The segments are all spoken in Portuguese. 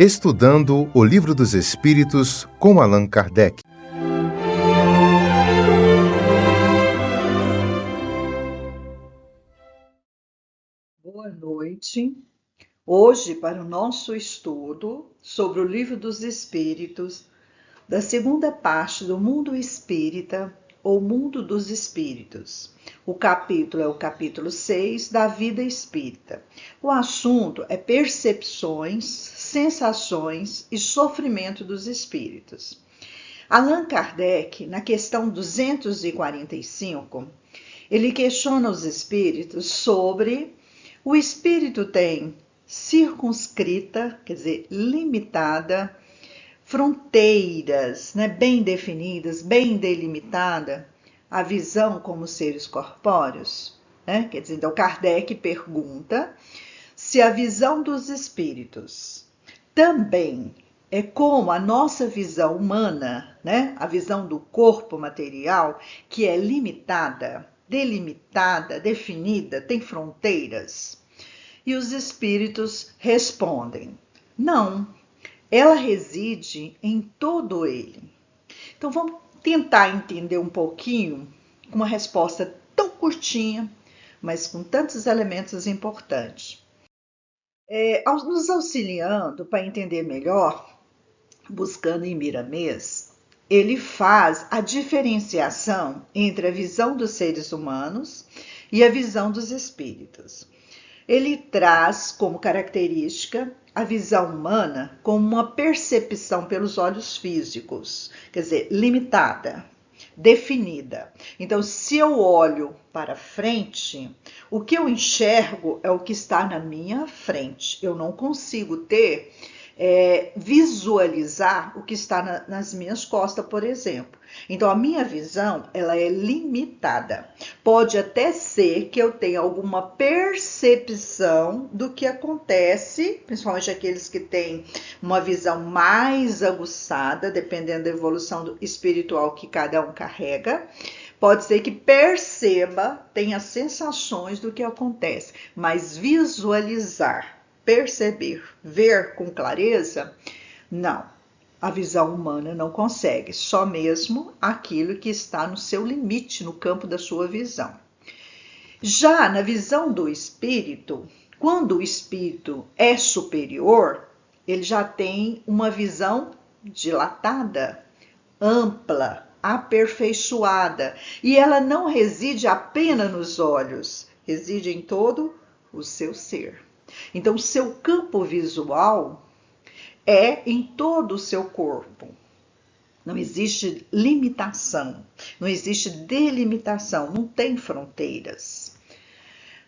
Estudando o Livro dos Espíritos com Allan Kardec. Boa noite. Hoje, para o nosso estudo sobre o Livro dos Espíritos, da segunda parte do Mundo Espírita, ou Mundo dos Espíritos. O capítulo é o capítulo 6 da Vida Espírita. O assunto é percepções, sensações e sofrimento dos espíritos. Allan Kardec, na questão 245, ele questiona os espíritos sobre o espírito tem circunscrita, quer dizer, limitada, fronteiras, bem definidas, bem delimitada, a visão como seres corpóreos. Quer dizer, então Kardec pergunta se a visão dos espíritos também é como a nossa visão humana, a visão do corpo material, que é limitada, delimitada, definida, tem fronteiras. E os espíritos respondem: não, ela reside em todo ele. Então vamos tentar entender um pouquinho uma resposta tão curtinha, mas com tantos elementos importantes. Nos auxiliando para entender melhor, buscando em Miramês, ele faz a diferenciação entre a visão dos seres humanos e a visão dos espíritos. Ele traz como característica a visão humana como uma percepção pelos olhos físicos, quer dizer, limitada, definida. Então, se eu olho para frente, o que eu enxergo é o que está na minha frente. Eu não consigo visualizar o que está nas minhas costas, por exemplo. Então, a minha visão, ela é limitada. Pode até ser que eu tenha alguma percepção do que acontece, principalmente aqueles que têm uma visão mais aguçada, dependendo da evolução espiritual que cada um carrega. Pode ser que perceba, tenha sensações do que acontece, mas visualizar, perceber, ver com clareza, não. A visão humana não consegue, só mesmo aquilo que está no seu limite, no campo da sua visão. Já na visão do espírito, quando o espírito é superior, ele já tem uma visão dilatada, ampla, aperfeiçoada, e ela não reside apenas nos olhos, reside em todo o seu ser. Então, seu campo visual é em todo o seu corpo. Não existe limitação, não existe delimitação, não tem fronteiras.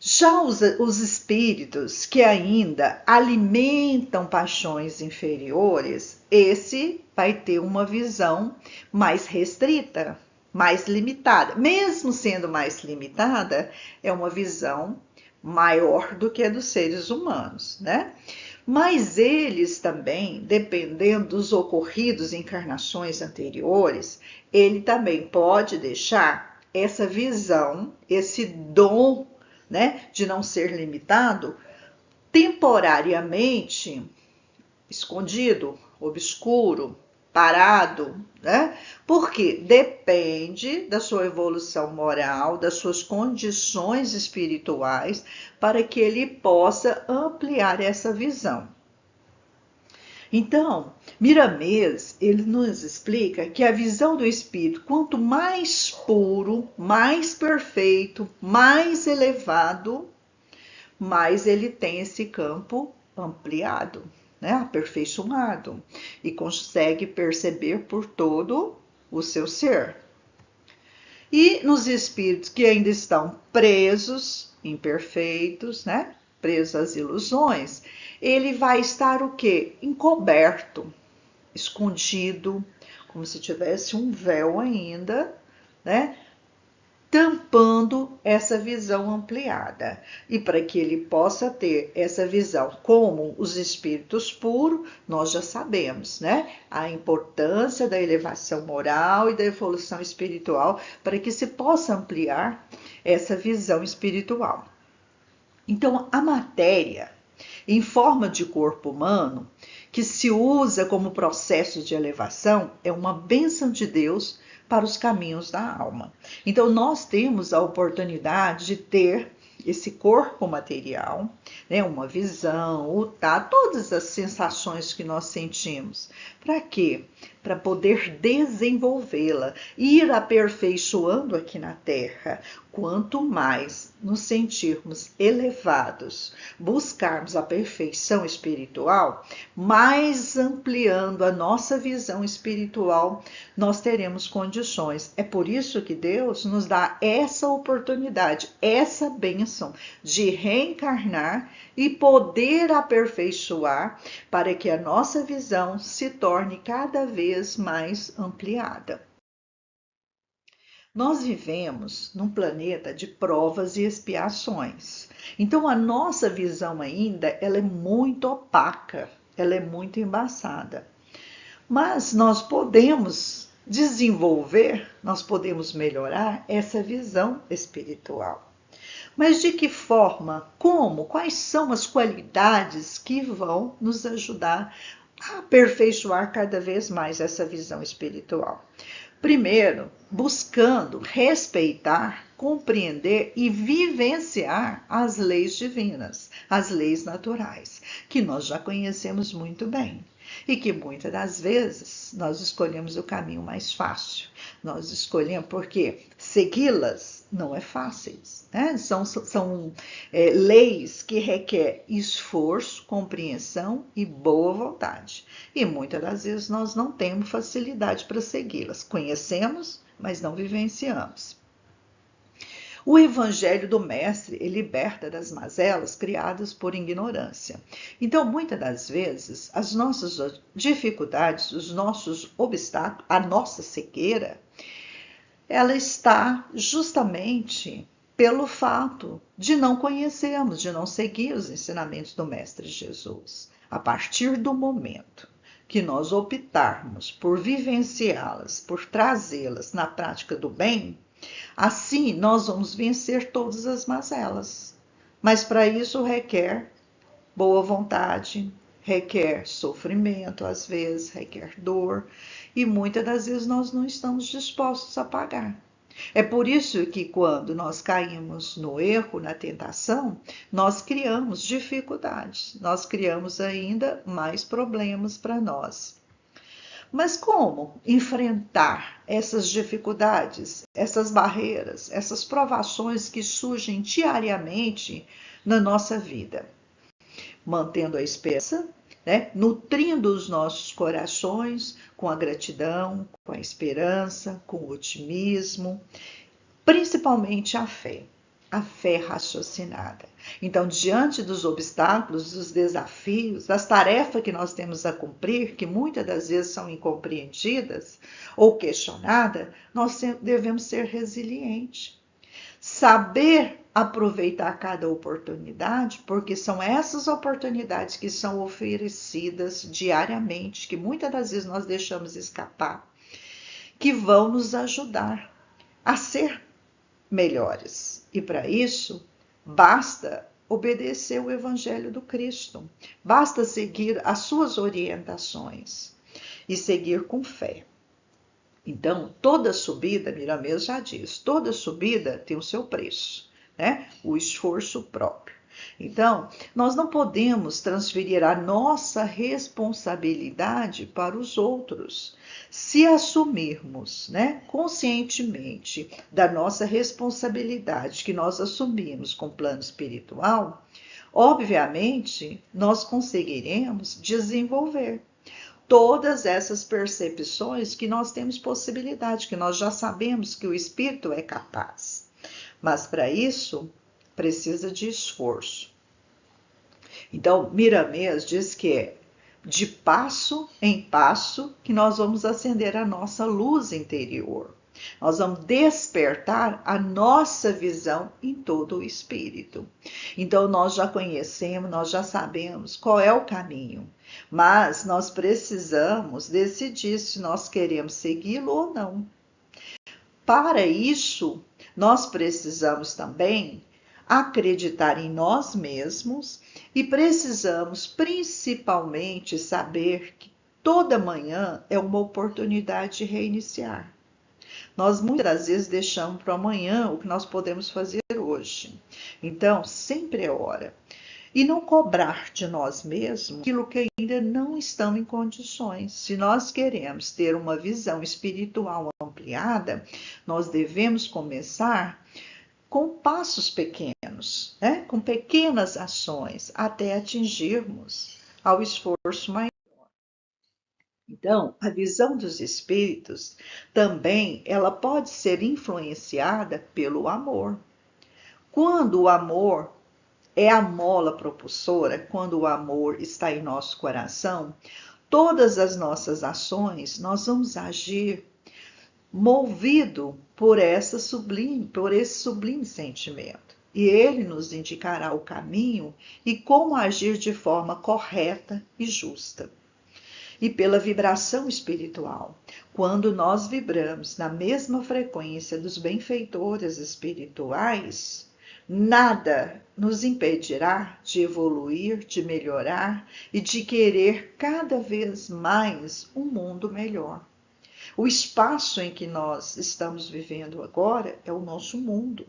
Já os espíritos que ainda alimentam paixões inferiores, esse vai ter uma visão mais restrita, mais limitada. Mesmo sendo mais limitada, é uma visão maior do que a dos seres humanos, Mas eles também, dependendo dos ocorridos em encarnações anteriores, ele também pode deixar essa visão, esse dom, de não ser limitado, temporariamente escondido, obscuro, parado, Porque depende da sua evolução moral, das suas condições espirituais, para que ele possa ampliar essa visão. Então, Miramês, ele nos explica que a visão do espírito, quanto mais puro, mais perfeito, mais elevado, mais ele tem esse campo ampliado, aperfeiçoado, e consegue perceber por todo o seu ser. E nos espíritos que ainda estão presos, imperfeitos, presos às ilusões, ele vai estar o quê? Encoberto, escondido, como se tivesse um véu ainda, tampando essa visão ampliada. E para que ele possa ter essa visão como os espíritos puros, nós já sabemos, a importância da elevação moral e da evolução espiritual para que se possa ampliar essa visão espiritual. Então, a matéria, em forma de corpo humano, que se usa como processo de elevação, é uma bênção de Deus para os caminhos da alma. Então, nós temos a oportunidade de ter esse corpo material, né, uma visão, o tato, todas as sensações que nós sentimos. Para quê? Para poder desenvolvê-la, ir aperfeiçoando aqui na Terra. Quanto mais nos sentirmos elevados, buscarmos a perfeição espiritual, mais ampliando a nossa visão espiritual, nós teremos condições. É por isso que Deus nos dá essa oportunidade, essa bênção de reencarnar e poder aperfeiçoar para que a nossa visão se torne cada vez mais ampliada. Nós vivemos num planeta de provas e expiações. Então a nossa visão ainda ela é muito opaca, ela é muito embaçada. Mas nós podemos desenvolver, nós podemos melhorar essa visão espiritual. Mas de que forma? Como? Quais são as qualidades que vão nos ajudar a aperfeiçoar cada vez mais essa visão espiritual? Primeiro, buscando respeitar, compreender e vivenciar as leis divinas, as leis naturais, que nós já conhecemos muito bem. E que muitas das vezes nós escolhemos o caminho mais fácil. Nós escolhemos porque segui-las não é fácil, né? São leis que requerem esforço, compreensão e boa vontade. E muitas das vezes nós não temos facilidade para segui-las. Conhecemos, mas não vivenciamos. O Evangelho do Mestre ele liberta das mazelas criadas por ignorância. Então, muitas das vezes, as nossas dificuldades, os nossos obstáculos, a nossa cegueira, ela está justamente pelo fato de não conhecermos, de não seguir os ensinamentos do Mestre Jesus. A partir do momento que nós optarmos por vivenciá-las, por trazê-las na prática do bem, assim, nós vamos vencer todas as mazelas. Mas para isso requer boa vontade, requer sofrimento, às vezes requer dor, e muitas das vezes nós não estamos dispostos a pagar. É por isso que quando nós caímos no erro, na tentação, nós criamos dificuldades, nós criamos ainda mais problemas para nós. Mas como enfrentar essas dificuldades, essas barreiras, essas provações que surgem diariamente na nossa vida? Mantendo a esperança, né? Nutrindo os nossos corações com a gratidão, com a esperança, com o otimismo, principalmente a fé raciocinada. Então, diante dos obstáculos, dos desafios, das tarefas que nós temos a cumprir, que muitas das vezes são incompreendidas ou questionadas, nós devemos ser resilientes. Saber aproveitar cada oportunidade, porque são essas oportunidades que são oferecidas diariamente, que muitas das vezes nós deixamos escapar, que vão nos ajudar a ser melhores. E para isso, basta obedecer o Evangelho do Cristo, basta seguir as suas orientações e seguir com fé. Então, toda subida, Miramês já diz, toda subida tem o seu preço, né? O esforço próprio. Então, nós não podemos transferir a nossa responsabilidade para os outros. Se assumirmos, né, conscientemente da nossa responsabilidade que nós assumimos com o plano espiritual, obviamente nós conseguiremos desenvolver todas essas percepções que nós temos possibilidade, que nós já sabemos que o espírito é capaz. Mas para isso precisa de esforço. Então, Miramês diz que é de passo em passo que nós vamos acender a nossa luz interior. Nós vamos despertar a nossa visão em todo o espírito. Então, nós já conhecemos, nós já sabemos qual é o caminho, mas nós precisamos decidir se nós queremos segui-lo ou não. Para isso, nós precisamos também acreditar em nós mesmos e precisamos principalmente saber que toda manhã é uma oportunidade de reiniciar. Nós muitas vezes deixamos para amanhã o que nós podemos fazer hoje. Então, sempre é hora. E não cobrar de nós mesmos aquilo que ainda não estamos em condições. Se nós queremos ter uma visão espiritual ampliada, nós devemos começar com passos pequenos, né? Com pequenas ações, até atingirmos ao esforço maior. Então, a visão dos espíritos também ela pode ser influenciada pelo amor. Quando o amor é a mola propulsora, quando o amor está em nosso coração, todas as nossas ações nós vamos agir movido por esse sublime sentimento. E ele nos indicará o caminho e como agir de forma correta e justa. E pela vibração espiritual. Quando nós vibramos na mesma frequência dos benfeitores espirituais, nada nos impedirá de evoluir, de melhorar e de querer cada vez mais um mundo melhor. O espaço em que nós estamos vivendo agora é o nosso mundo.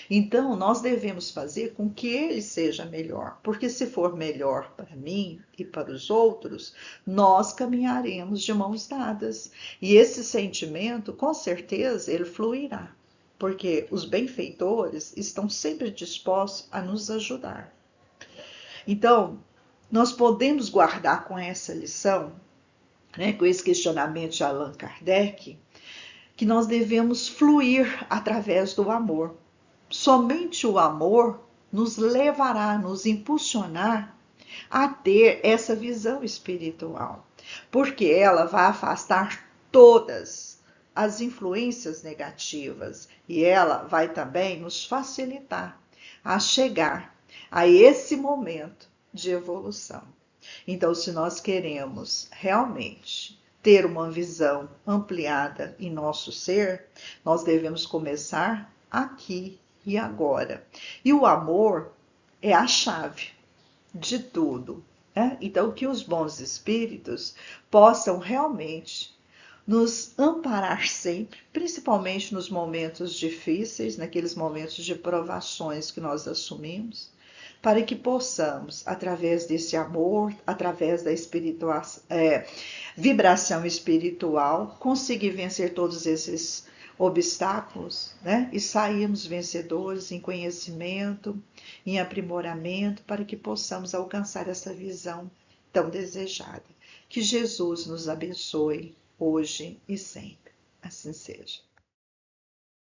Então, nós devemos fazer com que ele seja melhor, porque se for melhor para mim e para os outros, nós caminharemos de mãos dadas. E esse sentimento, com certeza, ele fluirá, porque os benfeitores estão sempre dispostos a nos ajudar. Então, nós podemos guardar com essa lição, com esse questionamento de Allan Kardec, que nós devemos fluir através do amor. Somente o amor nos levará, nos impulsionar a ter essa visão espiritual, porque ela vai afastar todas as influências negativas e ela vai também nos facilitar a chegar a esse momento de evolução. Então, se nós queremos realmente ter uma visão ampliada em nosso ser, nós devemos começar aqui e agora. E o amor é a chave de tudo, né? Então, que os bons espíritos possam realmente nos amparar sempre, principalmente nos momentos difíceis, naqueles momentos de provações que nós assumimos, para que possamos, através desse amor, através da vibração espiritual, conseguir vencer todos esses obstáculos, né? E sairmos vencedores em conhecimento, em aprimoramento, para que possamos alcançar essa visão tão desejada. Que Jesus nos abençoe hoje e sempre. Assim seja.